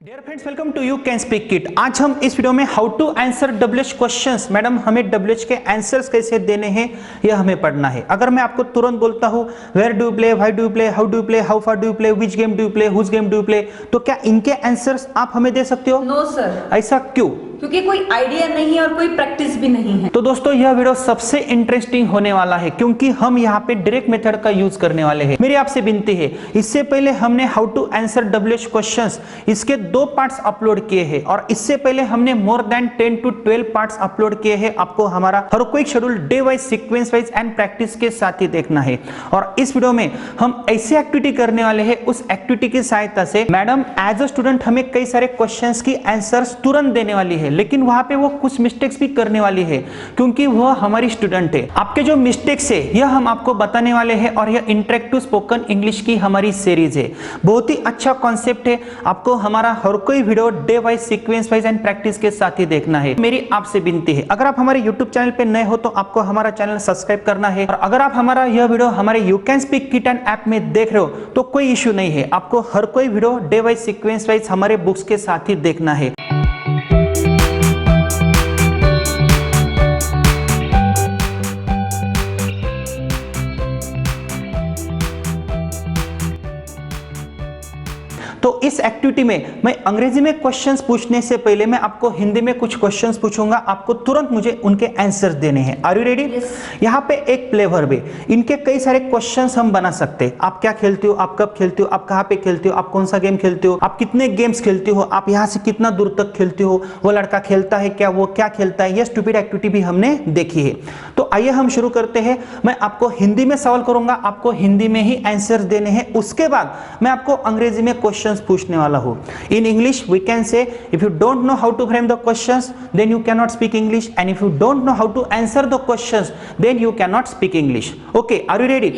Dear friends, welcome to you can speak kit. आज हम इस वीडियो में how to answer WH questions, madam हमें डब्ल्यूएच के आंसर्स कैसे देने हैं यह हमें पढ़ना है। अगर मैं आपको तुरंत बोलता हूँ where do you play, why do you play, how do you play, how far do you play, which game do you play, whose game do you play, तो क्या इनके आंसर्स आप हमें दे सकते हो? No sir. ऐसा क्यों? क्योंकि कोई आइडिया नहीं है और कोई प्रैक्टिस भी नहीं है। तो दोस्तों यह वीडियो सबसे इंटरेस्टिंग होने वाला है क्योंकि हम यहाँ पे डायरेक्ट मेथड का यूज करने वाले हैं। मेरी आपसे विनती है, इससे पहले हमने how to answer WH questions इसके 2 पार्ट्स अपलोड किए हैं और इससे पहले हमने more than 10 to 12 parts upload किए हैं। आपको हमारा हर कोई schedule day wise, sequence wise and practice के साथ ही देखना है। और इस वीडियो में हम ऐसी एक्टिविटी करने वाले हैं, उस एक्टिविटी की सहायता से मैडम एज अ स्टूडेंट हमें कई सारे क्वेश्चंस की आंसर्स तुरंत देने वाली है, लेकिन वहां पे वो कुछ मिस्टेक्स भी करने वाली है क्योंकि वह हमारी स्टूडेंट है। आपके जो मिस्टेक्स है यह हम आपको बताने वाले हैं और यह इंटरेक्टिव स्पोकन इंग्लिश की हमारी सीरीज है। बहुत ही अच्छा कॉन्सेप्ट है। आपको हमारा हर कोई video day wise, sequence wise and practice के साथ ही देखना है। मेरी आपसे विनती है, अगर आप हमारे यूट्यूब चैनल पे नए हो तो आपको हमारा चैनल सब्सक्राइब करना है और अगर आप हमारा यह वीडियो हमारे you can speak kit and app में देख रहे हो तो कोई इश्यू नहीं है। आपको हर कोई video day wise, sequence wise हमारे बुक्स के साथ ही देखना है। तो इस एक्टिविटी में मैं अंग्रेजी में क्वेश्चंस पूछने से पहले मैं आपको हिंदी में कुछ क्वेश्चंस पूछूंगा। आपको तुरंत मुझे उनके आंसर्स देने हैं। Are you ready? यहाँ पे एक प्ले वर्ब है, इनके कई सारे क्वेश्चंस हम बना सकते हैं। आप क्या खेलते हो, आप कब खेलते हो, आप कहाँ पे खेलते हो, आप कौन सा गेम खेलते हो, आप कितने गेम्स खेलते हो, आप यहाँ से कितना दूर तक खेलते हो, वो लड़का खेलता है क्या, वो क्या खेलता है, ये स्टूपिड एक्टिविटी भी हमने देखी है। तो आइए हम शुरू करते हैं। मैं आपको हिंदी में सवाल करूंगा, आपको हिंदी में ही आंसर देने हैं। उसके बाद मैं आपको अंग्रेजी में क्वेश्चंस पूछने वाला हूं। In English we can say if you don't know how to frame the questions then you can not speak English and if you don't know how to answer the questions then you can not speak English. Okay, are you ready?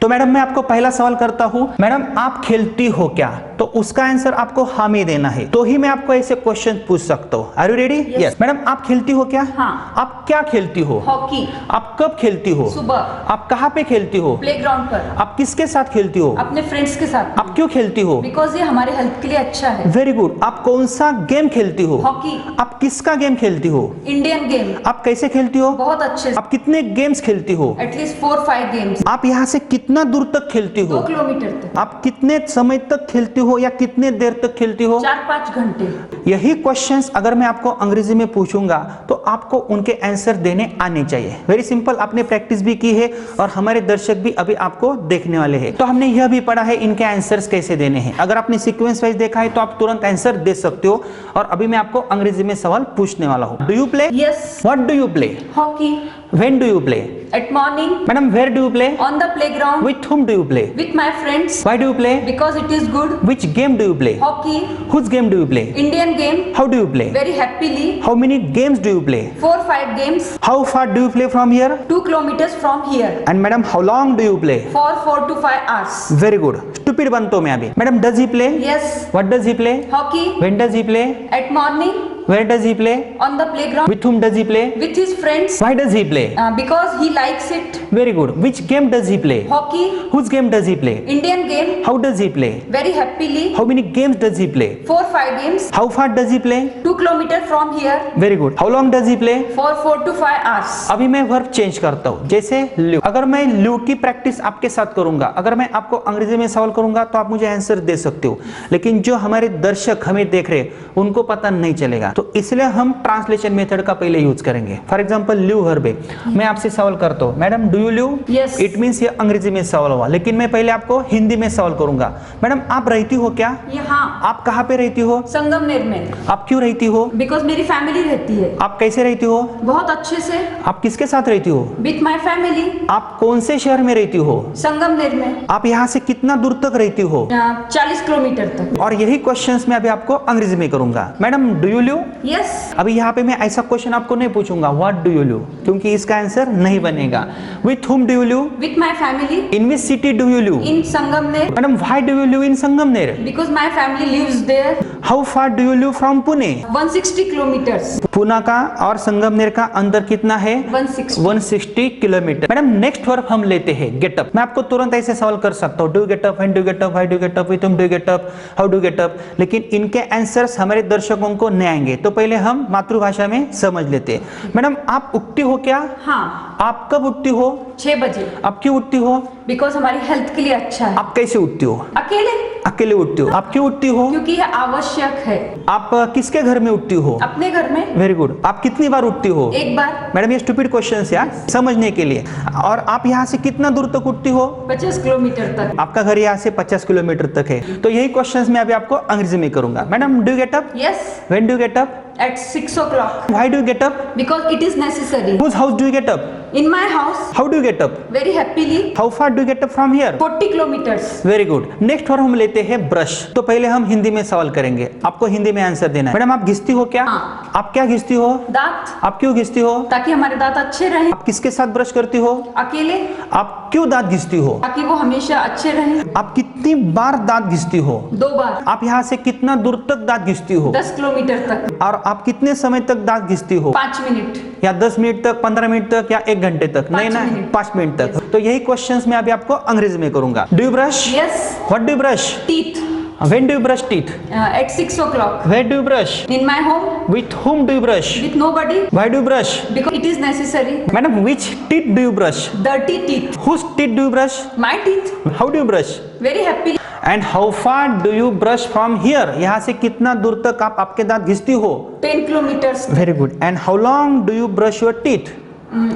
तो madam मैं आपको पहला सवाल करता हूं, madam आप खेलती हो क्या? तो उसका आंसर आपको हाँ में देना है, तो ही मैं आपको ऐसे क्वेश्चन पूछ सकता हूँ। Are you ready? Yes. Madam आप खेलती हो क्या? हाँ। आप क्या खेलती हो? हॉकी। आप कब खेलती हो? सुबह। आप कहाँ पे खेलती हो? प्लेग्राउंड पर। आप किसके साथ खेलती हो? अपने फ्रेंड्स के साथ। आप क्यों खेलती हो? बिकॉज ये हमारे हेल्थ के लिए अच्छा है। Very good. आप कौन सा गेम खेलती हो? हॉकी। आप किसका गेम खेलती हो? Indian game. आप कैसे खेलती हो? बहुत अच्छे से। आप कितने गेम्स खेलती हो? At least 4-5 games. आप यहाँ से कितना दूर तक खेलती हो? 2 किलोमीटर तक। आप कितने समय तक खेलती हो या कितने देर तक खेलती हो? 4-5 घंटे। यही क्वेश्चंस अगर मैं आपको अंग्रेजी में पूछूंगा तो आपको उनके आंसर देने आने चाहिए। Very simple. आपने प्रैक्टिस भी की है और हमारे दर्शक भी अभी आपको देखने वाले हैं। तो हमने यह भी पढ़ा है इनके आंसर्स कैसे देने हैं। अगर आपने सीक्वेंस वाइज देखा है तो आप तुरंत आंसर दे सकते हो। और अभी मैं आपको अंग्रेजी में सवाल पूछने वाला हूँ। Do you play? Yes. What do you play? Hockey. When do you play? At morning. Madam where do you play? On the playground. With whom do you play? With my friends. Why do you play? Because it is good. Which game do you play? Hockey. Whose game do you play? Indian game. How do you play? Very happily. How many games do you play? 4-5 games. How far do you play from here? 2 kilometers from here. And madam, how long do you play? For 4 to 5 hours. Very good. Stupid बनता हूँ मैं अभी। Madam, does he play? Yes. What does he play? Hockey. When does he play? At morning. Where does he play? On the playground. With whom does he play? With his friends. Why does he play? Because he likes it. Very good. Which game does he play? Hockey. Whose game does he play? Indian game. How does he play? Very happily. How many games does he play? 4-5 games. How far does he play? 2 kilometers from here. Very good. How long does he play? For 4 to 5 hours. अभी मैं verb change करता हूँ, जैसे ल्यू। अगर मैं ल्यू की practice आपके साथ करूंगा, अगर मैं आपको अंग्रेजी में सवाल करूंगा तो आप मुझे आंसर दे सकते हो, लेकिन जो हमारे दर्शक हमें देख रहे हैं उनको पता नहीं चलेगा। तो इसलिए हम ट्रांसलेशन मेथड का पहले यूज करेंगे। फॉर एग्जांपल ल्यू वर्ब है, मैं आपसे सवाल करता हूँ, मैडम डू यू ल्यू? यस। इट मींस ये अंग्रेजी में सवाल हुआ, लेकिन मैं पहले आपको हिंदी में सवाल करूंगा। मैडम आप रहती हो क्या? यहाँ। आप कहाँ पे रहती हो? संगमनेर में। आप क्यों रहती हो? बिकॉज मेरी फैमिली रहती है। आप कैसे रहती हो? बहुत अच्छे से। आप किसके साथ रहती हो? With my family. आप कौन से शहर में रहती हो? संगमनेर में। आप यहाँ से कितना दूर तक रहती हो? 40 किलोमीटर तक। और यही क्वेश्चंस मैं अभी आपको अंग्रेजी में करूंगा। Madam do you live? Yes. अभी यहाँ पे मैं ऐसा क्वेश्चन आपको नहीं पूछूंगा व्हाट डू यू लिव, क्योंकि इसका आंसर नहीं बनेगा। With whom do you live? With my family. In which city do you live? In Sangamner. Madam, why do you live in Sangamner? Because my family lives there. How far do you live from Pune? 160 kilometers. Pune का और संगमनेर का अंतर कितना है? 160। 160 kilometre. Madam next verb हम लेते हैं get up. मैं आपको तुरंत ऐसे सवाल कर सकता हूँ, do get up, when do get up, why do get up, with whom do you get up, how do you get up, लेकिन इनके आंसर्स हमारे दर्शकों को नहीं आएंगे, तो पहले हम मातृभाषा में समझ लेते हैं। मैडम आप उठती हो क्या? हाँ, आप कब उठती हो? 6 बजे। आप क्यों उठती हो? बिकॉज हमारी हेल्थ के लिए अच्छा है। आप कैसे उठती हो? अकेले, अकेले उठती हो। आप क्यों उठती हो? क्योंकि यह आवश्यक है। आप किसके घर में उठती हो? अपने घर में वेरी गुड। आप कितनी बार उठती हो? एक बार। मैडम ये स्टूपिड क्वेश्चन है यार, समझने के लिए। और आप यहाँ से कितना दूर तक उठती हो? 50 किलोमीटर तक। आपका घर यहाँ से 50 किलोमीटर तक है, तो यही क्वेश्चंस मैं अभी आपको अंग्रेजी में करूंगा। Madam do get up? Yes, when do get up? at 6 o'clock. Why do get up? Because it is necessary. Whose house do get up? In my house, how do get up? very happily, how far do get up from here? 40 kilometers. Very good. Next और हम लेते हैं brush. तो पहले हम हिंदी में सवाल करेंगे, आपको हिंदी में आंसर देना है। मैडम आप घिसती हो क्या? हाँ। आप क्या घिसती हो? दांत, आप क्यों घिसती हो? ताकि हमारे दांत अच्छे रहें। आप किसके साथ ब्रश करती हो? अकेले, आप क्यों दांत घिसती हो? ताकि वो हमेशा अच्छे रहें। आप कितनी बार दांत घिसती हो? 2 बार। आप यहाँ से कितना दूर तक दांत घिसती हो? 10 किलोमीटर तक। और आप कितने समय तक दांत घिसती हो? 5 मिनट। या 10 मिनट तक, 15 मिनट तक, या 1 घंटे तक? नहीं ना, 5 मिनट तक। तो यही क्वेश्चंस मैं अभी आपको अंग्रेजी में करूंगा। Do you brush? Yes. What do you brush? Teeth. When do you brush teeth? At 6 o'clock. Where do you brush? In my home, with whom do you brush? with nobody. Why do you brush? Because it is necessary. Madam which teeth do you brush? Dirty teeth. Whose teeth do you brush? My teeth. How do you brush? Very happily. And how far do you brush from here? यहाँ से कितना दूर तक आप आपके दांत घिसती हो? 10 kilometers. Very good. And how long do you brush your teeth?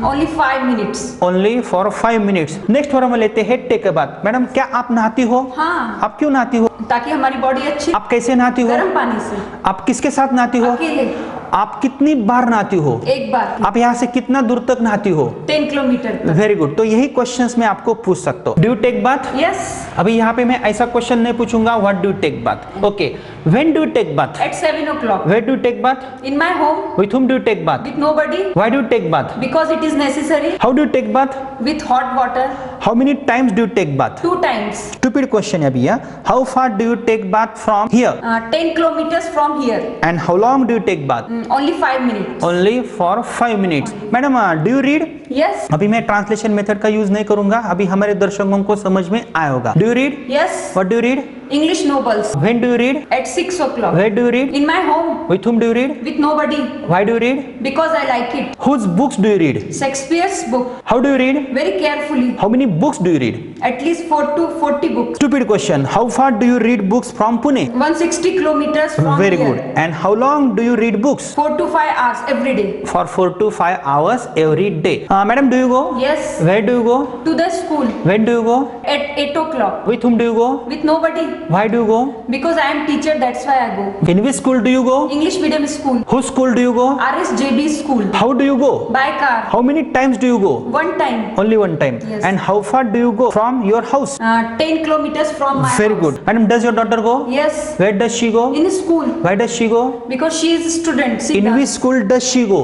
Only 5 minutes. Only for 5 minutes. Next और हम लेते हैं टेक अ बाथ। मैडम क्या आप नहाती हो? हाँ, आप क्यों नहाती हो? ताकि हमारी बॉडी अच्छी। आप कैसे नहाती हो? गर्म पानी से। आप किसके साथ नहाती हो? अकेले, आप कितनी बार नहाती हो? 1 बार। आप यहाँ से कितना दूर तक नहाती हो? 10 किलोमीटर तक। Very good. तो यही क्वेश्चंस मैं आपको पूछ सकता हूँ। Do you take bath? Yes. अभी यहाँ पे मैं ऐसा क्वेश्चन नहीं पूछूंगा what do you take bath. Okay, when do you take bath? At 7 o'clock. Where do you take bath? In my home, with whom do you take bath? with nobody. Why do you take bath? Because it is necessary. How do you take bath? With hot water. How many times do you take bath? 2 times. Stupid question है भैया। How far do you take bath from here? 10 kilometers from here. And how long do you take bath? Only 5 minutes. Only for 5 minutes. Madam do you read? Yes. अभी मैं translation method का use नहीं करूंगा, अभी हमारे दर्शकों को समझ में आया होगा। Do you read? Yes. What do you read? English novels. When do you read? At 6 o'clock. Where do you read? In my home. With whom do you read? With nobody. Why do you read? Because I like it. Whose books do you read? Shakespeare's book. How do you read? Very carefully. How many books do you read? At least 4 to 40 books. Stupid question. How far do you read books from Pune? 160 kilometers from very here. Good. And how long do you read books? 4 to 5 hours every day. For 4 to 5 hours every day. Madam do you go? Yes. Where do you go? To the school. When do you go? At 8 o'clock. With whom do you go? With nobody. Why do you go? Because I am teacher, that's why I go. In which school do you go? English medium school. Whose school do you go? RSJB school. How do you go? By car. How many times do you go? 1 time. Only one time. Yes. And how far do you go from your house? 10 kilometers from my Very house. good. Madam, does your daughter go? Yes. Where does she go? In school. Why does she go? Because she is a student. Sit In down. which school does she go?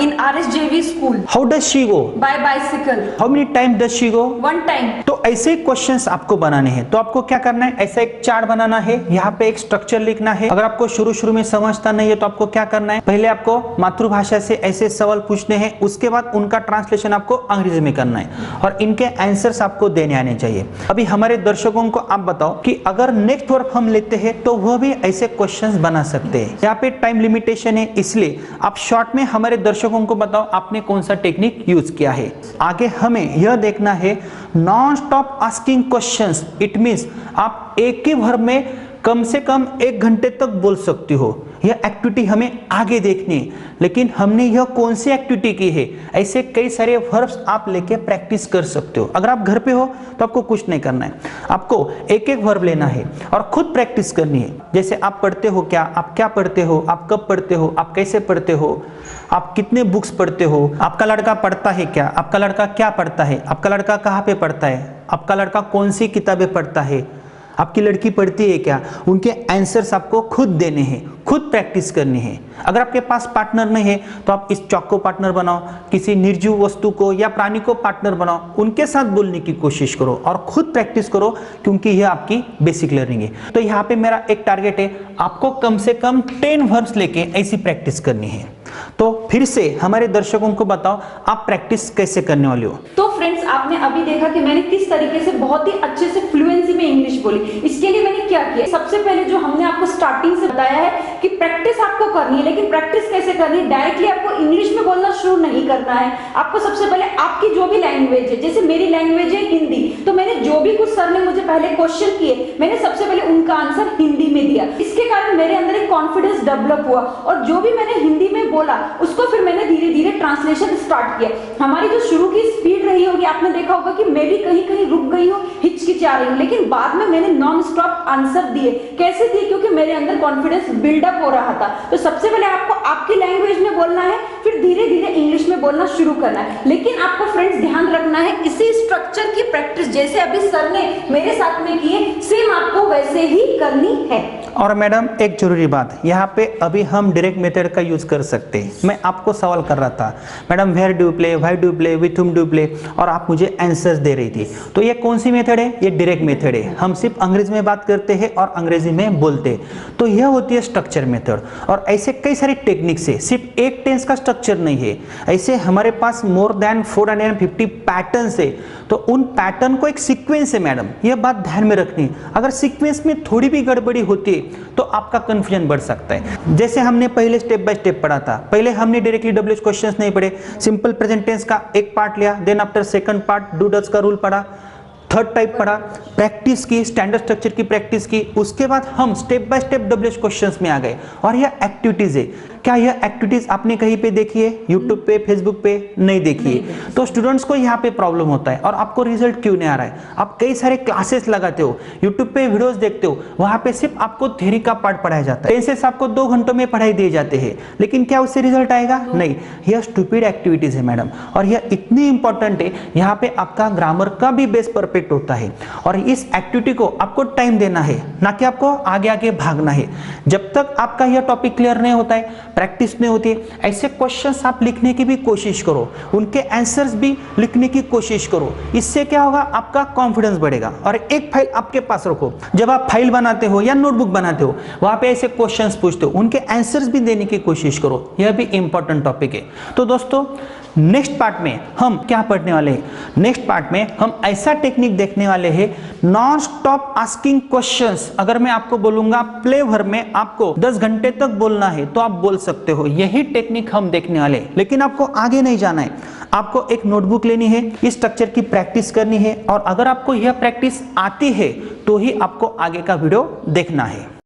In RSJB school. How does she go? By bicycle. How many times does she go? 1 time. तो ऐसे questions आपको बनाने हैं, तो आपको क्या करना है, ऐसा एक चार्ट बनाना है, यहाँ पे एक स्ट्रक्चर लिखना है। अगर आपको शुरू में समझता नहीं है तो आपको क्या करना है, पहले आपको मातृभाषा से ऐसे सवाल पूछने हैं, उसके बाद उनका ट्रांसलेशन आपको अंग्रेजी में करना है और इनके आंसर्स आपको देने आने चाहिए। अभी हमारे दर्शकों को आप बताओ कि अगर नेक्स्ट वर्ब हम लेते हैं तो वह भी ऐसे क्वेश्चंस बना सकते हैं। यहाँ पे टाइम लिमिटेशन है, इसलिए आप शॉर्ट में हमारे दर्शकों को बताओ आपने कौन सा टेक्निक यूज किया है। आगे हमें यह देखना है non stop asking questions. It means आप एक ही वर्ब में कम से कम 1 घंटे तक बोल सकती हो। यह एक्टिविटी हमें आगे देखनी है, लेकिन हमने यह कौन सी एक्टिविटी की है, ऐसे कई सारे वर्ब्स आप लेके प्रैक्टिस कर सकते हो। अगर आप घर पे हो तो आपको कुछ नहीं करना है, आपको एक एक वर्ब लेना है और खुद प्रैक्टिस करनी है। जैसे आप पढ़ते हो क्या, आप क्या पढ़ते हो, आप कब पढ़ते हो, आप कैसे पढ़ते हो, आप कितने बुक्स पढ़ते हो, आपका लड़का पढ़ता है क्या, आपका लड़का क्या पढ़ता है, आपका लड़का कहाँ पे पढ़ता है, आपका लड़का कौन सी किताबें पढ़ता है, आपकी लड़की पढ़ती है क्या, उनके आंसर्स आपको खुद देने हैं, खुद प्रैक्टिस करनी है। अगर आपके पास पार्टनर नहीं है तो आप इस चौक को पार्टनर बनाओ, किसी निर्जीव वस्तु को या प्राणी को पार्टनर बनाओ, उनके साथ बोलने की कोशिश करो और खुद प्रैक्टिस करो, क्योंकि यह आपकी बेसिक लर्निंग है। तो यहाँ पे मेरा एक टारगेट है, आपको कम से कम 10 वर्ब्स लेके ऐसी प्रैक्टिस करनी है। तो फिर से हमारे दर्शकों को बताओ, आप प्रैक्टिस कैसे करने वाले हो। तो फ्रेंड्स, आपने अभी देखा कि मैंने किस तरीके से बहुत ही अच्छे से फ्लुएंसी में इंग्लिश बोली। इसके लिए मैंने क्या किया, सबसे पहले जो हमने आपको स्टार्टिंग से बताया है कि प्रैक्टिस आपको करनी है, लेकिन प्रैक्टिस कैसे करनी है, डायरेक्टली आपको इंग्लिश में बोलना शुरू नहीं करना है। आपको सबसे पहले आपकी जो भी लैंग्वेज है, जैसे मेरी लैंग्वेज है हिंदी, तो मैंने जो भी कुछ सर ने मुझे पहले क्वेश्चन किए, मैंने सबसे पहले उनका आंसर हिंदी में दिया। इसके कारण मेरे अंदर एक कॉन्फिडेंस डेवलप हुआ और जो भी मैंने हिंदी में बोला उसको फिर मैंने धीरे धीरे ट्रांसलेशन स्टार्ट किया। हमारी जो शुरू की स्पीड रही होगी, आपने देखा होगा कि मैं भी कहीं कहीं रुक गई हूँ, हिचकिचा रही हूँ, लेकिन बाद में मैंने नॉन स्टॉप आंसर दिए। कैसे दिए, क्योंकि मेरे अंदर कॉन्फिडेंस बिल्डअप हो रहा था। तो सबसे पहले आपको आपकी लैंग्वेज में बोलना है, फिर धीरे धीरे इंग्लिश में बोलना शुरू करना है। लेकिन आपको फ्रेंड्स ध्यान रखना है, इसी स्ट्रक्चर की प्रैक्टिस जैसे अभी सर ने मेरे साथ में की है, सेम आपको वैसे ही करनी है। और मैडम एक जरूरी बात, यहाँ पे अभी हम डायरेक्ट मेथड का यूज कर सकते हैं। मैं आपको सवाल कर रहा था, madam where do play, why do play, with whom do play, और आप मुझे आंसर्स दे रही थी। तो ये कौन सी मेथड है, ये डायरेक्ट मेथड है। हम सिर्फ अंग्रेजी में बात करते हैं और अंग्रेजी में बोलते हैं। तो यह होती है स्ट्रक्चर मेथड। और ऐसे कई सारे टेक्निक्स है, सिर्फ एक टेंस का स्ट्रक्चर नहीं है, ऐसे हमारे पास मोर देन 450 पैटर्न्स है। तो उन पैटर्न को एक सीक्वेंस है मैडम, यह बात ध्यान में रखनी है। अगर सीक्वेंस में थोड़ी भी गड़बड़ी होती है तो आपका कंफ्यूजन बढ़ सकता है। जैसे हमने पहले स्टेप बाय स्टेप पढ़ा था, पहले हमने डायरेक्टली डब्ल्यूएच क्वेश्चंस नहीं पढ़े, सिंपल प्रेजेंट टेंस का एक पार्ट लिया, then after second part do does का रूल पढ़ा, थर्ड टाइप पढ़ा, प्रैक्टिस की, स्टैंडर्ड स्ट्रक्चर की प्रैक्टिस की। उसके बाद हम step by step W H questions में आ गए। और यह एक्टिविटीज है, क्या यह एक्टिविटीज आपने कहीं पे देखी है, यूट्यूब पे, फेसबुक पे नहीं देखी है? तो स्टूडेंट्स को यहाँ पे प्रॉब्लम होता है और आपको रिजल्ट क्यों नहीं आ रहा है। आप कई सारे क्लासेस लगाते हो, यूट्यूब पे वीडियोस देखते हो, वहां पे सिर्फ आपको थ्योरी का पार्ट पढ़ाया जाता है, टेंसेस आपको 2 घंटों में पढ़ाई दिए जाते हैं, लेकिन क्या उससे रिजल्ट आएगा? नहीं। यह स्टूपिड एक्टिविटीज है मैडम, और यह इतनी इंपॉर्टेंट है, यहाँ पे आपका ग्रामर का भी बेस परफेक्ट होता है। और इस एक्टिविटी को आपको टाइम देना है, ना कि आपको आगे आगे भागना है। जब तक आपका यह टॉपिक क्लियर नहीं होता है, प्रैक्टिस नहीं होती है, ऐसे क्वेश्चंस आप लिखने की भी कोशिश करो, उनके आंसर्स भी लिखने की कोशिश करो। इससे क्या होगा, आपका कॉन्फिडेंस बढ़ेगा। और एक फाइल आपके पास रखो, जब आप फाइल बनाते हो या नोटबुक बनाते हो, वहां पे ऐसे क्वेश्चंस पूछते हो, उनके आंसर्स भी देने की कोशिश करो। यह भी इंपॉर्टेंट टॉपिक है। तो दोस्तों, नेक्स्ट पार्ट में हम क्या पढ़ने वाले हैं? नेक्स्ट पार्ट में हम ऐसा टेक्निक देखने वाले हैं, नॉन स्टॉप आस्किंग क्वेश्चंस। अगर मैं आपको बोलूंगा प्ले वर्ब में आपको 10 घंटे तक बोलना है तो आप बोल सकते हो, यही टेक्निक हम देखने वाले हैं। लेकिन आपको आगे नहीं जाना है, आपको एक नोटबुक लेनी है, इस स्ट्रक्चर की प्रैक्टिस करनी है, और अगर आपको यह प्रैक्टिस आती है तो ही आपको आगे का वीडियो देखना है।